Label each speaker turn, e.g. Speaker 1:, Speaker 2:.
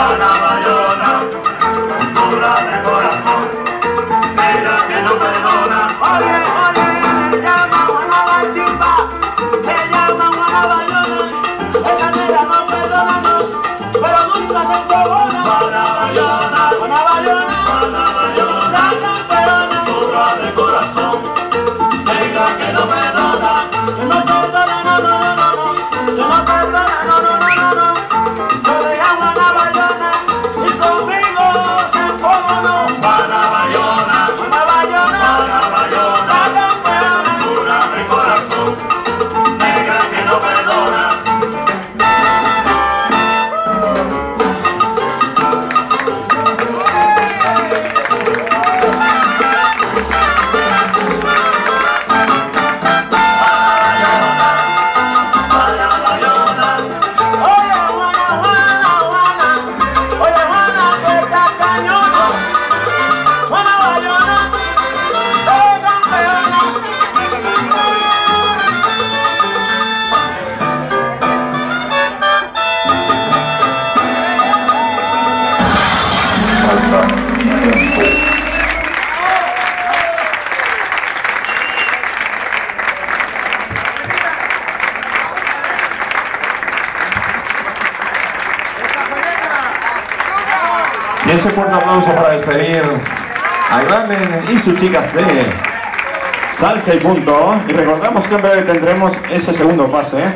Speaker 1: Juana Bayona, dura de corazón, negra que no perdona.
Speaker 2: Ole, ole, le llaman Juana Bachimba, le llaman Juana Bayona. Esa negra no perdona, no, pero nunca se encojona.
Speaker 1: Juana Bayona,
Speaker 2: Juana Bayona,
Speaker 1: Juana Bayona,
Speaker 2: la campeona,
Speaker 1: dura de corazón, negra que no perdona.
Speaker 2: que no perdona, no, no, no, no, no, que no perdona, no, no, no, no, no. Yo le llamo Juana Bayona y conmigo se enfogonó.
Speaker 1: Juana Bayona,
Speaker 2: Juana Bayona,
Speaker 1: Juana Bayona,
Speaker 2: la campeona.
Speaker 1: dura de corazón, negra que no perdona. Juana Bayona,
Speaker 2: Oye, Juana, Juana, Juana, oye, Juana, que está cañona. Juana Bayona, campeona.
Speaker 3: Salsa Tiempo. Y ese fuerte aplauso para despedir a Glamen y sus chicas de Salsa y Punto. Y recordamos que en breve tendremos ese segundo pase.